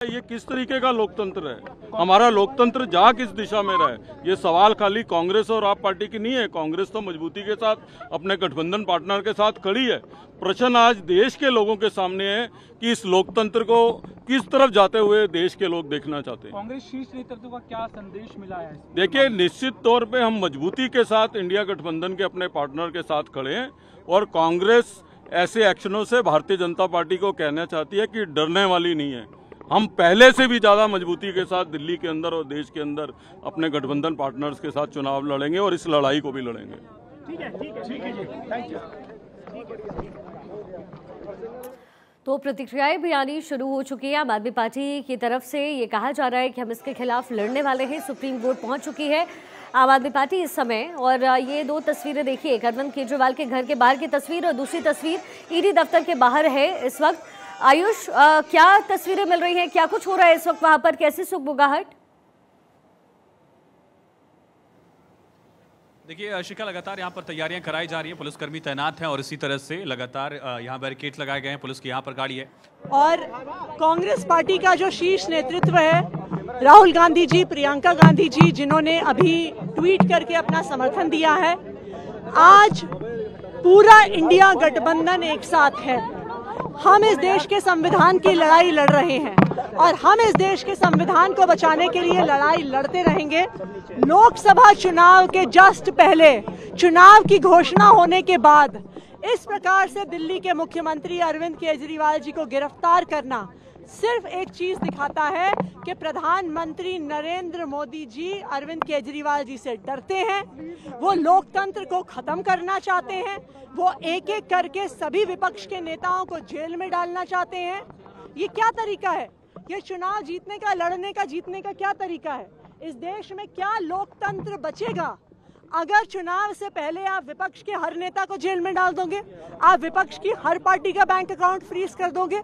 ये किस तरीके का लोकतंत्र है? हमारा लोकतंत्र जा किस दिशा में रहा है? ये सवाल खाली कांग्रेस और आप पार्टी की नहीं है। कांग्रेस तो मजबूती के साथ अपने गठबंधन पार्टनर के साथ खड़ी है। प्रश्न आज देश के लोगों के सामने है कि इस लोकतंत्र को किस तरफ जाते हुए देश के लोग देखना चाहते हैं। कांग्रेस शीर्ष नेतृत्व का क्या संदेश मिला है? देखिए, निश्चित तौर पे हम मजबूती के साथ इंडिया गठबंधन के अपने पार्टनर के साथ खड़े हैं और कांग्रेस ऐसे एक्शनों से भारतीय जनता पार्टी को कहना चाहती है कि डरने वाली नहीं है। हम पहले से भी ज़्यादा मजबूती के साथ दिल्ली के अंदर और देश के अंदर अपने गठबंधन पार्टनर्स के साथ चुनाव लड़ेंगे और इस लड़ाई को भी लड़ेंगे। ठीक है जी, थैंक यू। तो प्रतिक्रियाएं भी आनी शुरू हो चुकी है। आम आदमी पार्टी की तरफ से ये कहा जा रहा है कि हम इसके खिलाफ लड़ने वाले हैं। सुप्रीम कोर्ट पहुंच चुकी है आम आदमी पार्टी इस समय। और ये दो तस्वीरें देखिए, अरविंद केजरीवाल के घर के बाहर की तस्वीर और दूसरी तस्वीर ईडी दफ्तर के बाहर है इस वक्त। आयुष, क्या तस्वीरें मिल रही हैं, क्या कुछ हो रहा है इस वक्त वहां पर, कैसी सुगबुगाहट? देखिए शिखा, लगातार यहाँ पर तैयारियां कराई जा रही हैं, पुलिसकर्मी तैनात हैं और इसी तरह से लगातार यहाँ बैरिकेड लगाए गए हैं, पुलिस की यहाँ पर गाड़ी है। और कांग्रेस पार्टी का जो शीर्ष नेतृत्व है, राहुल गांधी जी, प्रियंका गांधी जी, जिन्होंने अभी ट्वीट करके अपना समर्थन दिया है, आज पूरा इंडिया गठबंधन एक साथ है। हम इस देश के संविधान की लड़ाई लड़ रहे हैं और हम इस देश के संविधान को बचाने के लिए लड़ाई लड़ते रहेंगे। लोकसभा चुनाव के जस्ट पहले, चुनाव की घोषणा होने के बाद इस प्रकार से दिल्ली के मुख्यमंत्री अरविंद केजरीवाल जी को गिरफ्तार करना सिर्फ एक चीज दिखाता है कि प्रधानमंत्री नरेंद्र मोदी जी अरविंद केजरीवाल जी से डरते हैं। वो लोकतंत्र को खत्म करना चाहते हैं। वो एक एक करके सभी विपक्ष के नेताओं को जेल में डालना चाहते हैं। ये क्या तरीका है? ये चुनाव जीतने का, लड़ने का, जीतने का क्या तरीका है? इस देश में क्या लोकतंत्र बचेगा अगर चुनाव से पहले आप विपक्ष के हर नेता को जेल में डाल दोगे, आप विपक्ष की हर पार्टी का बैंक अकाउंट फ्रीज कर दोगे?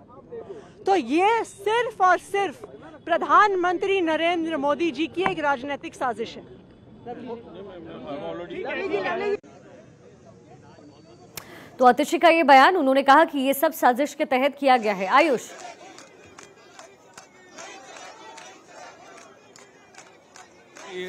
तो ये सिर्फ और सिर्फ प्रधानमंत्री नरेंद्र मोदी जी की एक राजनीतिक साजिश है। तो अतिशी का ये बयान, उन्होंने कहा कि ये सब साजिश के तहत किया गया है। आयुष,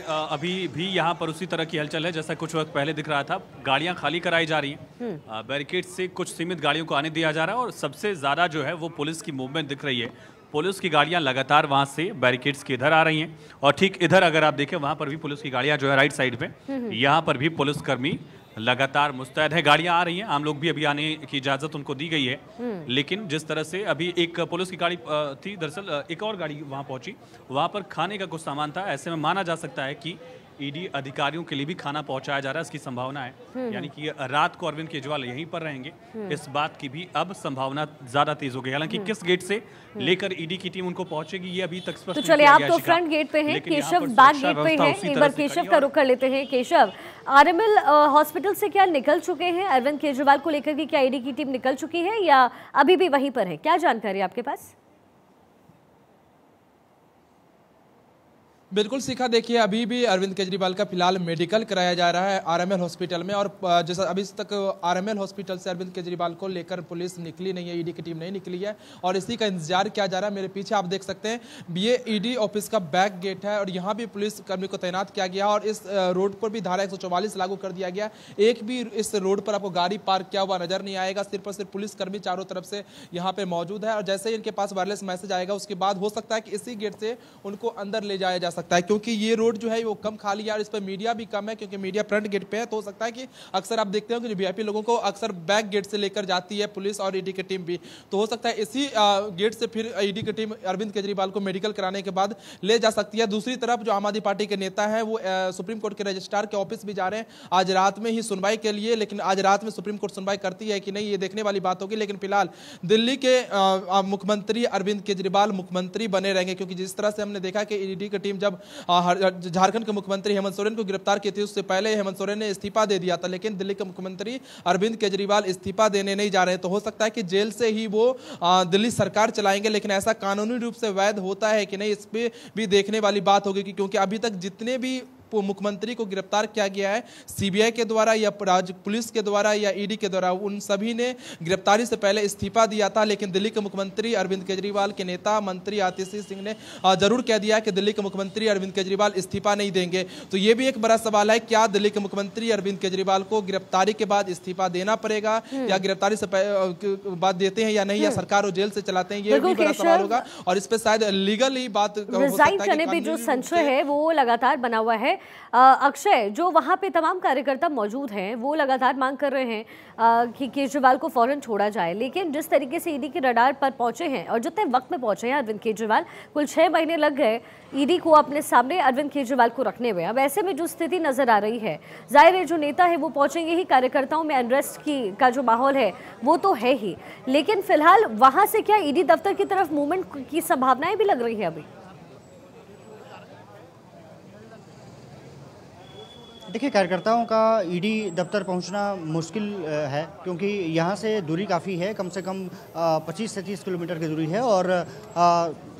अभी भी यहाँ पर उसी तरह की हलचल है जैसा कुछ वक्त पहले दिख रहा था। गाड़ियाँ खाली कराई जा रही हैं, बैरिकेड से कुछ सीमित गाड़ियों को आने दिया जा रहा है और सबसे ज़्यादा जो है वो पुलिस की मूवमेंट दिख रही है। पुलिस की गाड़ियाँ लगातार वहाँ से बैरिकेड्स के इधर आ रही हैं और ठीक इधर अगर आप देखें वहाँ पर भी पुलिस की गाड़ियाँ जो है राइट साइड पे, यहाँ पर भी पुलिसकर्मी लगातार मुस्तैद है। गाड़ियां आ रही हैं, आम लोग भी अभी आने की इजाजत उनको दी गई है, लेकिन जिस तरह से अभी एक पुलिस की गाड़ी थी, दरअसल एक और गाड़ी वहां पहुंची, वहां पर खाने का कुछ सामान था। ऐसे में माना जा सकता है कि ईडी अधिकारियों के लिए भी खाना पहुंचाया जा रहा है, इसकी संभावना है। यानी कि रात को अरविंद केजरीवाल यहीं पर रहेंगे, इस बात की भी अब संभावना ज्यादा तेज हो गई। हालांकि किस गेट से लेकर ईडी की टीम उनको पहुंचेगी ये अभी तक स्पष्ट तो चलिए, आप तो फ्रंट गेट पे हैं, केशव बैक गेट पे हैं। एक बार केशव का रुख कर लेते हैं। केशव, आरएमएल हॉस्पिटल से क्या निकल चुके हैं अरविंद केजरीवाल को लेकर के? क्या ईडी की टीम निकल चुकी है या अभी भी वहीं पर है? क्या जानकारी आपके पास? बिल्कुल शिखा, देखिए अभी भी अरविंद केजरीवाल का फिलहाल मेडिकल कराया जा रहा है आरएमएल हॉस्पिटल में। और जैसा अभी तक आरएमएल हॉस्पिटल से अरविंद केजरीवाल को लेकर पुलिस निकली नहीं है, ईडी की टीम नहीं निकली है और इसी का इंतजार किया जा रहा है। मेरे पीछे आप देख सकते हैं, ये ईडी ऑफिस का बैक गेट है और यहाँ भी पुलिस कर्मी को तैनात किया गया और इस रोड पर भी धारा 144 लागू कर दिया गया। एक भी इस रोड पर आपको गाड़ी पार्क किया हुआ नजर नहीं आएगा, सिर्फ और सिर्फ पुलिस कर्मी चारों तरफ से यहाँ पे मौजूद है। और जैसे ही इनके पास वायरलेस मैसेज आएगा उसके बाद हो सकता है कि इसी गेट से उनको अंदर ले जाया जा सकता है, क्योंकि ये रोड जो है वो कम खाली है और इस पर मीडिया भी कम है, क्योंकि मीडिया फ्रंट गेट पे है। तो हो सकता है कि अक्सर आप देखते हो कि वीआईपी लोगों को अक्सर बैक गेट से लेकर जाती है पुलिस और ईडी की टीम भी। तो हो सकता है इसी गेट से फिर ईडी की टीम अरविंद केजरीवाल को मेडिकल कराने के बाद ले जा सकती है। दूसरी तरफ जो आम आदमी पार्टी के नेता है वो सुप्रीम कोर्ट के रजिस्ट्रार के ऑफिस भी जा रहे हैं आज रात में ही सुनवाई के लिए, लेकिन आज रात में सुप्रीम कोर्ट सुनवाई करती है कि नहीं ये देखने वाली बात होगी। लेकिन फिलहाल दिल्ली के मुख्यमंत्री अरविंद केजरीवाल मुख्यमंत्री बने रहेंगे, क्योंकि जिस तरह से हमने देखा कि ईडी की टीम जब झारखंड के मुख्यमंत्री हेमंत सोरेन को गिरफ्तार की थी, उससे पहले हेमंत सोरेन ने इस्तीफा दे दिया था, लेकिन दिल्ली के मुख्यमंत्री अरविंद केजरीवाल इस्तीफा देने नहीं जा रहे। तो हो सकता है कि जेल से ही वो दिल्ली सरकार चलाएंगे, लेकिन ऐसा कानूनी रूप से वैध होता है कि नहीं, इस पे भी देखने वाली बात होगी, क्योंकि अभी तक जितने भी मुख्यमंत्री को गिरफ्तार किया गया है सीबीआई के द्वारा या राज्य पुलिस के द्वारा या ईडी के द्वारा, उन सभी ने गिरफ्तारी से पहले इस्तीफा दिया था। लेकिन दिल्ली के मुख्यमंत्री अरविंद केजरीवाल के नेता मंत्री आतिशी सिंह ने जरूर कह दिया कि दिल्ली के मुख्यमंत्री अरविंद केजरीवाल इस्तीफा नहीं देंगे। तो ये भी एक बड़ा सवाल है, क्या दिल्ली के मुख्यमंत्री अरविंद केजरीवाल को गिरफ्तारी के बाद इस्तीफा देना पड़ेगा या गिरफ्तारी से बाद देते हैं या नहीं, या सरकार जेल से चलाते हैं, ये भी बड़ा सवाल होगा। और इस पे शायद लीगल ही बात रिजाइन करने पे जो संशय है वो लगातार बना हुआ है। अक्षय, जो वहां पे तमाम कार्यकर्ता मौजूद हैं वो लगातार मांग कर रहे हैं कि केजरीवाल को फौरन छोड़ा जाए, लेकिन जिस तरीके से ईडी के रडार पर पहुंचे हैं और जितने वक्त में पहुंचे हैं अरविंद केजरीवाल, कुल 6 महीने लग गए ईडी को अपने सामने अरविंद केजरीवाल को रखने में। अब ऐसे में जो स्थिति नजर आ रही है, जाहिर है जो नेता है वो पहुंचेंगे ही, कार्यकर्ताओं में अनरेस्ट का जो माहौल है वो तो है ही, लेकिन फिलहाल वहां से क्या ईडी दफ्तर की तरफ मूवमेंट की संभावनाएं भी लग रही है अभी? देखिए, कार्यकर्ताओं का ईडी दफ्तर पहुंचना मुश्किल है, क्योंकि यहाँ से दूरी काफ़ी है, कम से कम 25 से 30 किलोमीटर की दूरी है और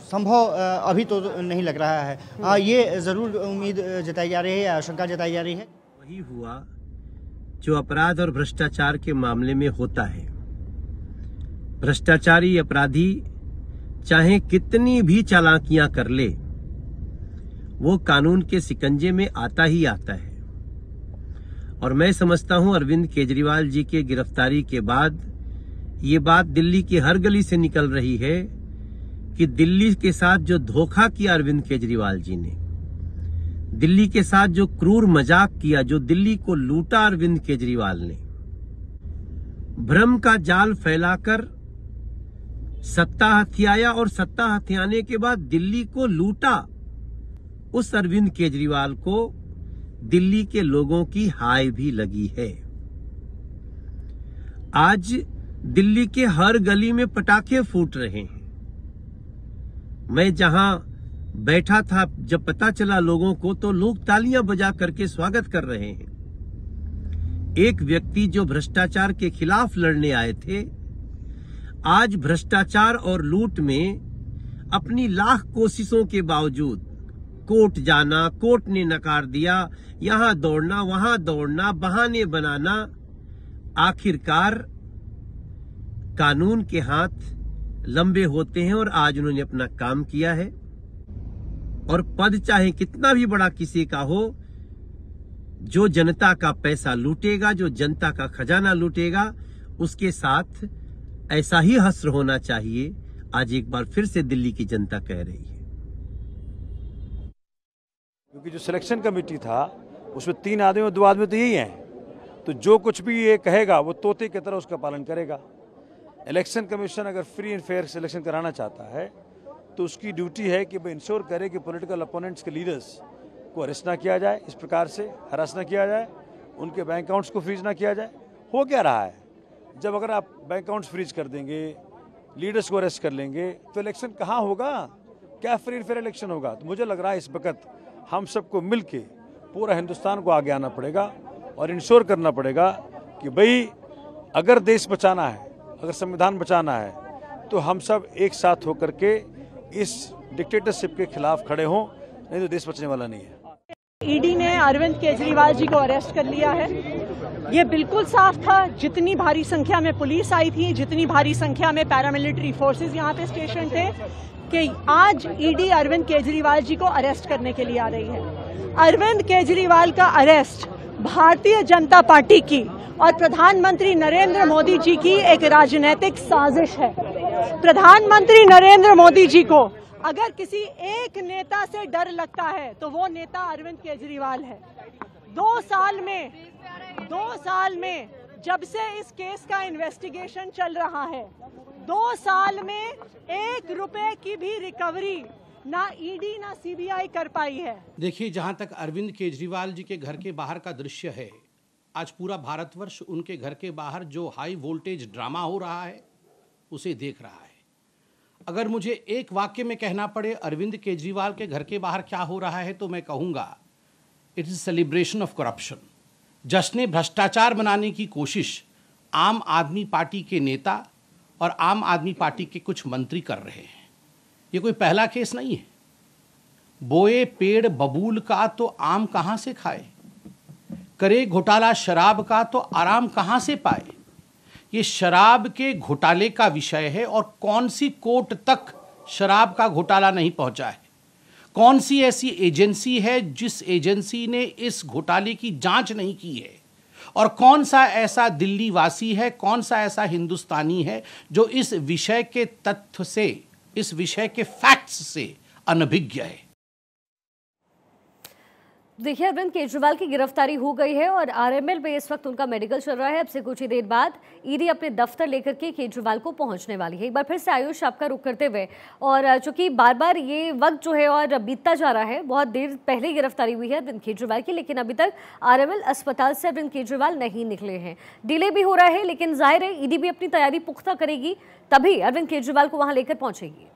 संभव अभी तो नहीं लग रहा है। ये ज़रूर उम्मीद जताई जा रही है, आशंका जताई जा रही है। वही हुआ जो अपराध और भ्रष्टाचार के मामले में होता है। भ्रष्टाचारी अपराधी चाहे कितनी भी चालाकियां कर ले, वो कानून के शिकंजे में आता ही आता है। और मैं समझता हूं अरविंद केजरीवाल जी के गिरफ्तारी के बाद ये बात दिल्ली की हर गली से निकल रही है कि दिल्ली के साथ जो धोखा किया अरविंद केजरीवाल जी ने, दिल्ली के साथ जो क्रूर मजाक किया, जो दिल्ली को लूटा अरविंद केजरीवाल ने, भ्रम का जाल फैलाकर सत्ता हथियाया और सत्ता हथियाने के बाद दिल्ली को लूटा, उस अरविंद केजरीवाल को दिल्ली के लोगों की हाय भी लगी है। आज दिल्ली के हर गली में पटाखे फूट रहे हैं। मैं जहां बैठा था, जब पता चला लोगों को, तो लोग तालियां बजा करके स्वागत कर रहे हैं। एक व्यक्ति जो भ्रष्टाचार के खिलाफ लड़ने आए थे, आज भ्रष्टाचार और लूट में अपनी लाख कोशिशों के बावजूद कोर्ट जाना, कोर्ट ने नकार दिया, यहां दौड़ना, वहां दौड़ना, बहाने बनाना, आखिरकार कानून के हाथ लंबे होते हैं और आज उन्होंने अपना काम किया है। और पद चाहे कितना भी बड़ा किसी का हो, जो जनता का पैसा लूटेगा, जो जनता का खजाना लूटेगा, उसके साथ ऐसा ही हश्र होना चाहिए। आज एक बार फिर से दिल्ली की जनता कह रही है। क्योंकि जो सिलेक्शन कमेटी था उसमें 3 आदमी और 2 आदमी तो यही हैं, तो जो कुछ भी ये कहेगा वो तोते की तरह उसका पालन करेगा। इलेक्शन कमीशन अगर फ्री एंड फेयर सिलेक्शन कराना चाहता है तो उसकी ड्यूटी है कि वो इंश्योर करे कि पॉलिटिकल अपोनेंट्स के लीडर्स को अरेस्ट ना किया जाए, इस प्रकार से हरास ना किया जाए, उनके बैंक अकाउंट्स को फ्रीज ना किया जाए। हो क्या रहा है, जब अगर आप बैंक अकाउंट्स फ्रीज कर देंगे, लीडर्स को अरेस्ट कर लेंगे, तो इलेक्शन कहाँ होगा, क्या फ्री एंड फेयर इलेक्शन होगा? तो मुझे लग रहा है इस वक्त हम सबको मिलके पूरा हिंदुस्तान को आगे आना पड़ेगा और इंश्योर करना पड़ेगा कि भाई अगर देश बचाना है, अगर संविधान बचाना है, तो हम सब एक साथ होकर के इस डिक्टेटरशिप के खिलाफ खड़े हों, नहीं तो देश बचने वाला नहीं है। ईडी ने अरविंद केजरीवाल जी को अरेस्ट कर लिया है। ये बिल्कुल साफ था, जितनी भारी संख्या में पुलिस आई थी, जितनी भारी संख्या में पैरामिलिट्री फोर्सेस यहाँ पे स्टेशन थे, कि आज ईडी अरविंद केजरीवाल जी को अरेस्ट करने के लिए आ रही है। अरविंद केजरीवाल का अरेस्ट भारतीय जनता पार्टी की और प्रधानमंत्री नरेंद्र मोदी जी की एक राजनीतिक साजिश है। प्रधानमंत्री नरेंद्र मोदी जी को अगर किसी एक नेता से डर लगता है तो वो नेता अरविंद केजरीवाल है। 2 साल में जब से इस केस का इन्वेस्टिगेशन चल रहा है, 2 साल में 1 रुपए की भी रिकवरी ना ईडी ना सीबीआई कर पाई है। देखिए, जहां तक अरविंद केजरीवाल जी के घर के बाहर का दृश्य है, आज पूरा भारतवर्ष उनके घर के बाहर जो हाई वोल्टेज ड्रामा हो रहा है उसे देख रहा है। अगर मुझे एक वाक्य में कहना पड़े अरविंद केजरीवाल के घर के बाहर क्या हो रहा है, तो मैं कहूँगा it is celebration of corruption. जश्न भ्रष्टाचार बनाने की कोशिश आम आदमी पार्टी के नेता और आम आदमी पार्टी के कुछ मंत्री कर रहे हैं। ये कोई पहला केस नहीं है। बोए पेड़ बबूल का तो आम कहां से खाए, करे घोटाला शराब का तो आराम कहां से पाए। ये शराब के घोटाले का विषय है और कौन सी कोर्ट तक शराब का घोटाला नहीं पहुंचा है। कौन सी ऐसी एजेंसी है जिस एजेंसी ने इस घोटाले की जांच नहीं की है, और कौन सा ऐसा दिल्ली वासी है, कौन सा ऐसा हिंदुस्तानी है जो इस विषय के तथ्य से, इस विषय के फैक्ट्स से अनभिज्ञ है। देखिए, अरविंद केजरीवाल की गिरफ्तारी हो गई है और आरएमएल में इस वक्त उनका मेडिकल चल रहा है। अब से कुछ ही देर बाद ईडी अपने दफ्तर लेकर के केजरीवाल को पहुंचने वाली है। एक बार फिर से आयुष आपका रुख करते हुए, और चूंकि बार बार ये वक्त जो है और बीतता जा रहा है, बहुत देर पहले गिरफ्तारी हुई है अरविंद केजरीवाल की, लेकिन अभी तक आरएमएल अस्पताल से अरविंद केजरीवाल नहीं निकले हैं। डिले भी हो रहा है, लेकिन जाहिर है ईडी भी अपनी तैयारी पुख्ता करेगी, तभी अरविंद केजरीवाल को वहां लेकर पहुंचेगी।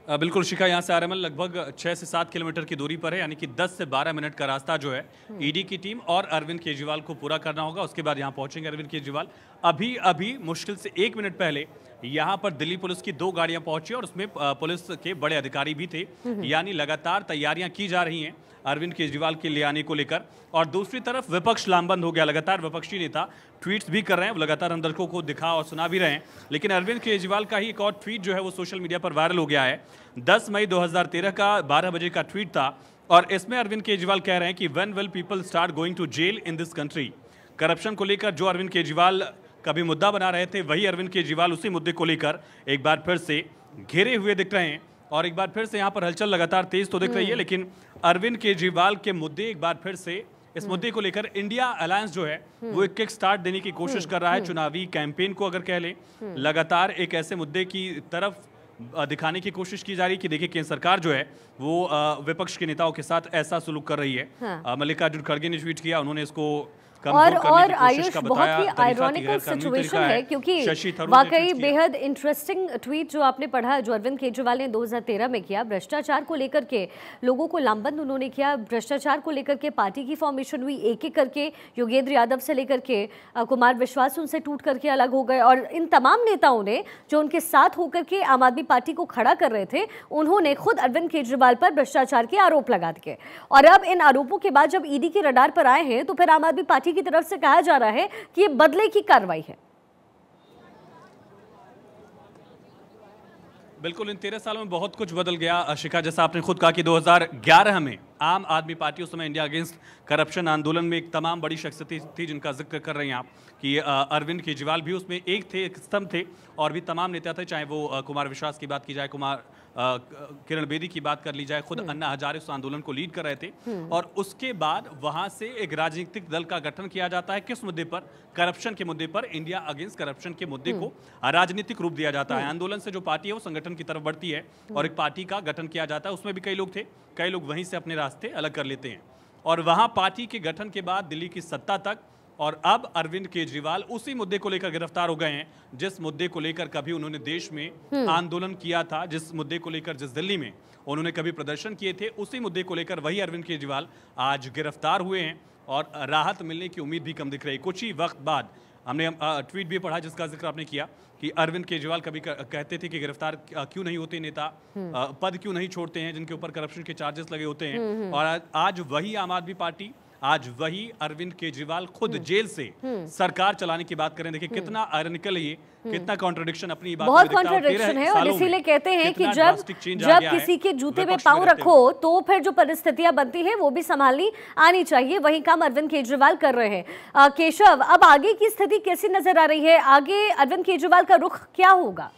बिल्कुल शिखा, यहाँ से आरएमएल लगभग 6 से 7 किलोमीटर की दूरी पर है, यानी कि 10 से 12 मिनट का रास्ता जो है ईडी की टीम और अरविंद केजरीवाल को पूरा करना होगा। उसके बाद यहाँ पहुंचेंगे अरविंद केजरीवाल। अभी मुश्किल से 1 मिनट पहले यहाँ पर दिल्ली पुलिस की 2 गाड़ियां पहुंची और उसमें पुलिस के बड़े अधिकारी भी थे, यानी लगातार तैयारियां की जा रही हैं अरविंद केजरीवाल के ले आने को लेकर। और दूसरी तरफ विपक्ष लामबंद हो गया, लगातार विपक्षी नेता ट्वीट्स भी कर रहे हैं, लगातार हम दर्शकों को दिखा और सुना भी रहे हैं। लेकिन अरविंद केजरीवाल का ही एक और ट्वीट जो है वो सोशल मीडिया पर वायरल हो गया है। 10 मई 2013 का 12 बजे का ट्वीट था और इसमें अरविंद केजरीवाल कह रहे हैं कि when will people start going to jail in this country. Corruption को लेकर जो अरविंद केजरीवाल कभी मुद्दा बना रहे थे, वही अरविंद केजरीवाल उसी मुद्दे को लेकर एक बार फिर से घिरे हुए दिख रहे हैं और एक बार फिर से यहाँ पर हलचल लगातार तेज तो दिख रही है। लेकिन अरविंद केजरीवाल के मुद्दे एक बार फिर से इस मुद्दे को लेकर इंडिया अलायंस जो है वो एक किक स्टार्ट देने की कोशिश कर रहा है। चुनावी कैंपेन को अगर कह लें, लगातार एक ऐसे मुद्दे की तरफ दिखाने की कोशिश की जा रही है कि देखिए केंद्र सरकार जो है वो विपक्ष के नेताओं के साथ ऐसा सुलूक कर रही है। मल्लिकार्जुन खड़गे ने ट्वीट किया, उन्होंने इसको और आयुष बहुत ही आयरॉनिकल सिचुएशन है, क्योंकि वाकई बेहद इंटरेस्टिंग ट्वीट जो आपने पढ़ा, जो अरविंद केजरीवाल ने 2013 में किया, भ्रष्टाचार को लेकर के लोगों को लामबंद उन्होंने किया। भ्रष्टाचार को लेकर के पार्टी की फॉर्मेशन हुई, एक एक करके योगेंद्र यादव से लेकर के कुमार विश्वास उनसे टूट करके अलग हो गए, और इन तमाम नेताओं ने जो उनके साथ होकर के आम आदमी पार्टी को खड़ा कर रहे थे, उन्होंने खुद अरविंद केजरीवाल पर भ्रष्टाचार के आरोप लगा दिए। और अब इन आरोपों के बाद जब ईडी के रडार पर आए हैं तो फिर आम आदमी पार्टी की तरफ से कहा जा रहा है कि ये बदले की कार्रवाई है। बिल्कुल, इन 13 सालों में बहुत कुछ बदल गया शिखा। जैसा आपने खुद कहा कि 2011 में आम आदमी पार्टी उस समय इंडिया अगेंस्ट करप्शन आंदोलन में एक तमाम बड़ी शख्सियत थी जिनका जिक्र कर रहे हैं आप कि अरविंद केजरीवाल भी उसमें एक थे, एक स्तंभ थे, और भी तमाम नेता थे, चाहे वो कुमार विश्वास की बात की जाए, किरण बेदी की बात कर ली जाए, खुद अन्ना हजारे उस आंदोलन को लीड कर रहे थे। और उसके बाद वहां से एक राजनीतिक दल का गठन किया जाता है। किस मुद्दे पर? करप्शन के मुद्दे पर। इंडिया अगेंस्ट करप्शन के मुद्दे को राजनीतिक रूप दिया जाता है। आंदोलन से जो पार्टी है वो संगठन की तरफ बढ़ती है और एक पार्टी का गठन किया जाता है। उसमें भी कई लोग थे, कई लोग वहीं से अपने रास्ते अलग कर लेते हैं और वहां पार्टी के गठन के बाद दिल्ली की सत्ता तक। और अब अरविंद केजरीवाल उसी मुद्दे को लेकर गिरफ्तार हो गए हैं जिस मुद्दे को लेकर कभी उन्होंने देश में आंदोलन किया था, जिस मुद्दे को लेकर जिस दिल्ली में उन्होंने कभी प्रदर्शन किए थे, उसी मुद्दे को लेकर वही अरविंद केजरीवाल आज गिरफ्तार हुए हैं और राहत मिलने की उम्मीद भी कम दिख रही। कुछ ही वक्त बाद हमने ट्वीट भी पढ़ा जिसका जिक्र आपने किया कि अरविंद केजरीवाल कभी कहते थे कि गिरफ्तार क्यों नहीं होते नेता, पद क्यों नहीं छोड़ते हैं जिनके ऊपर करप्शन के चार्जेस लगे होते हैं। और आज वही आम आदमी पार्टी, आज वही अरविंद केजरीवाल खुद जेल से सरकार चलाने की बात करें। देखिए कितना आयरनिकल है ये, कितना कॉन्ट्रडिक्शन अपनी बात में बहुत कॉन्ट्रडिक्शन है। और इसीलिए कहते हैं कि जब किसी के जूते में पांव रखो तो फिर जो परिस्थितियां बनती है वो भी संभालनी आनी चाहिए। वही काम अरविंद केजरीवाल कर रहे हैं। केशव, अब आगे की स्थिति कैसी नजर आ रही है? आगे अरविंद केजरीवाल का रुख क्या होगा?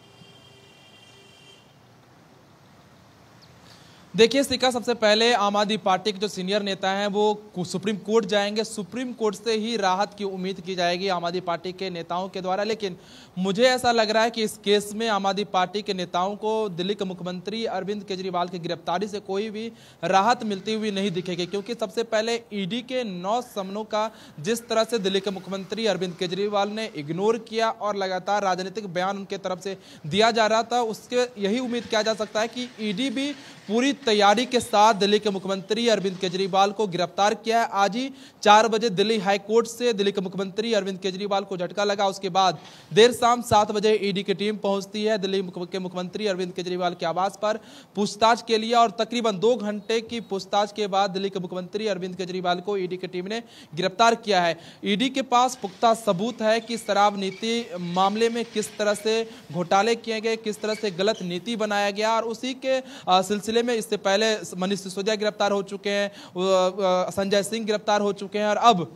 देखिए सिका, सबसे पहले आम आदमी पार्टी के जो सीनियर नेता हैं वो सुप्रीम कोर्ट जाएंगे। सुप्रीम कोर्ट से ही राहत की उम्मीद की जाएगी आम आदमी पार्टी के नेताओं के द्वारा। लेकिन मुझे ऐसा लग रहा है कि इस केस में आम आदमी पार्टी के नेताओं को दिल्ली के मुख्यमंत्री अरविंद केजरीवाल की गिरफ्तारी से कोई भी राहत मिलती हुई नहीं दिखेगी, क्योंकि सबसे पहले ईडी के 9 समनों का जिस तरह से दिल्ली के मुख्यमंत्री अरविंद केजरीवाल ने इग्नोर किया और लगातार राजनीतिक बयान उनके तरफ से दिया जा रहा था, उसके यही उम्मीद किया जा सकता है कि ईडी भी पूरी तैयारी के साथ दिल्ली के मुख्यमंत्री अरविंद केजरीवाल को गिरफ्तार किया है। आज ही 4 बजे दिल्ली हाई कोर्ट से दिल्ली के मुख्यमंत्री अरविंद केजरीवाल को झटका लगा। उसके बाद देर शाम 7 बजे ईडी की टीम पहुंचती है दिल्ली के मुख्यमंत्री अरविंद केजरीवाल के आवास पर पूछताछ के लिए, और तकरीबन 2 घंटे की पूछताछ के बाद दिल्ली के मुख्यमंत्री अरविंद केजरीवाल को ईडी की टीम ने गिरफ्तार किया है। ईडी के पास पुख्ता सबूत है कि शराब नीति मामले में किस तरह से घोटाले किए गए, किस तरह से गलत नीति बनाया गया, और उसी के सिलसिले में इससे पहले मनीष सिसोदिया गिरफ्तार हो चुके हैं, संजय सिंह गिरफ्तार हो चुके हैं, और अब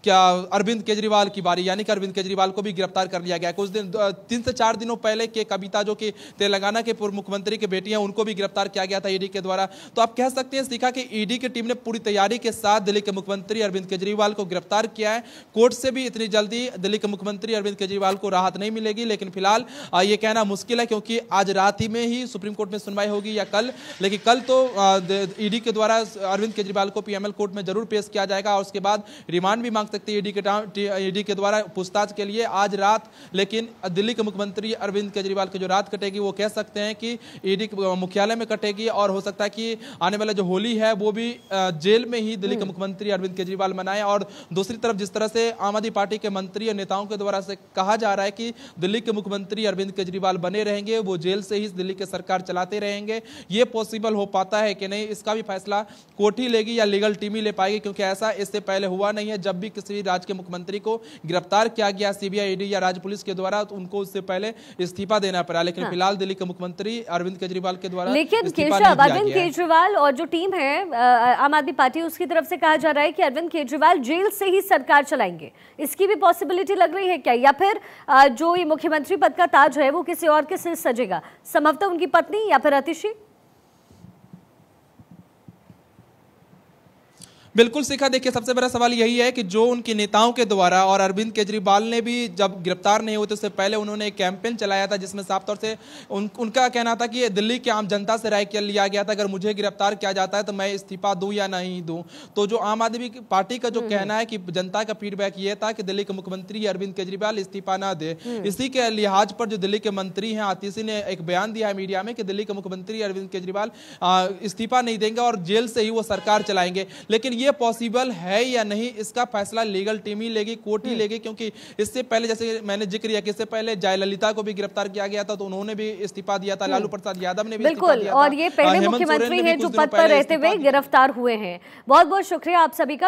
क्या अरविंद केजरीवाल की बारी, यानी कि अरविंद केजरीवाल को भी गिरफ्तार कर लिया गया। कुछ दिन 3 से 4 दिनों पहले के कविता, जो कि तेलंगाना के पूर्व मुख्यमंत्री की बेटी हैं, उनको भी गिरफ्तार किया गया था ईडी के द्वारा। तो आप कह सकते हैं सीखा कि ईडी की टीम ने पूरी तैयारी के साथ दिल्ली के मुख्यमंत्री अरविंद केजरीवाल को गिरफ्तार किया है। कोर्ट से भी इतनी जल्दी दिल्ली के मुख्यमंत्री अरविंद केजरीवाल को राहत नहीं मिलेगी, लेकिन फिलहाल ये कहना मुश्किल है, क्योंकि आज रात ही में ही सुप्रीम कोर्ट में सुनवाई होगी या कल, लेकिन कल तो ईडी के द्वारा अरविंद केजरीवाल को पीएमएल कोर्ट में जरूर पेश किया जाएगा, और उसके बाद रिमांड भी मांग सकती है ईडी के द्वारा पूछताछ के लिए आज रात। लेकिन दिल्ली के मुख्यमंत्री अरविंद केजरीवाल की जो रात कटेगी वो कह सकते हैं कि ईडी मुख्यालय में कटेगी, और हो सकता है कि आने वाला जो होली है वो भी जेल में ही दिल्ली के मुख्यमंत्री अरविंद केजरीवाल मनाए। और दूसरी तरफ जिस तरह से आम आदमी पार्टी के मंत्री और नेताओं के द्वारा से कहा जा रहा है कि दिल्ली के मुख्यमंत्री अरविंद केजरीवाल बने रहेंगे, वो जेल से ही दिल्ली की सरकार चलाते रहेंगे, ये पॉसिबल हो पाता है कि नहीं, इसका भी फैसला कोर्ट ही लेगी या लीगल टीम ही ले पाएगी, क्योंकि ऐसा इससे पहले हुआ नहीं है। जब भी किसी राज्य के मुख्यमंत्री को गिरफ्तार किया गया सीबीआई, ईडी या राज्य पुलिस के द्वारा, तो उनको उससे पहले इस्तीफा देना पड़ा, लेकिन फिलहाल दिल्ली के मुख्यमंत्री अरविंद केजरीवाल के द्वारा लेकिन अरविंद केजरीवाल और जो टीम है आम आदमी पार्टी, उसकी तरफ से कहा जा रहा है कि अरविंद केजरीवाल जेल से ही सरकार चलाएंगे। इसकी भी पॉसिबिलिटी लग रही है क्या, या फिर जो ये मुख्यमंत्री पद का ताज है वो किसी और के सिर सजेगा, संभवतः उनकी पत्नी या फिर अतिशी? बिल्कुल शिखा, देखिए सबसे बड़ा सवाल यही है कि जो उनके नेताओं के द्वारा, और अरविंद केजरीवाल ने भी जब गिरफ्तार नहीं होते उससे पहले उन्होंने एक कैंपेन चलाया था, जिसमें साफ तौर से उनका कहना था कि दिल्ली की आम जनता से राय कर लिया गया था, अगर मुझे गिरफ्तार किया जाता है तो मैं इस्तीफा दूं या नहीं दूं। तो जो आम आदमी पार्टी का जो कहना है कि जनता का फीडबैक ये था कि दिल्ली के मुख्यमंत्री अरविंद केजरीवाल इस्तीफा ना दे। इसी के लिहाज पर जो दिल्ली के मंत्री हैं आतिशी ने एक बयान दिया है मीडिया में कि दिल्ली के मुख्यमंत्री अरविंद केजरीवाल इस्तीफा नहीं देंगे और जेल से ही वो सरकार चलाएंगे। लेकिन ये पॉसिबल है या नहीं, इसका फैसला लीगल टीम ही लेगी, कोर्ट ही लेगी, क्योंकि इससे पहले जैसे मैंने जिक्र किया कि इससे पहले जयललिता को भी गिरफ्तार किया गया था, तो उन्होंने भी इस्तीफा दिया था, लालू प्रसाद यादव ने भी इस्तीफा दिया था, और ये पहले मुख्यमंत्री हैं जो पद पर रहते हुए गिरफ्तार हुए हैं। बहुत बहुत शुक्रिया आप सभी का।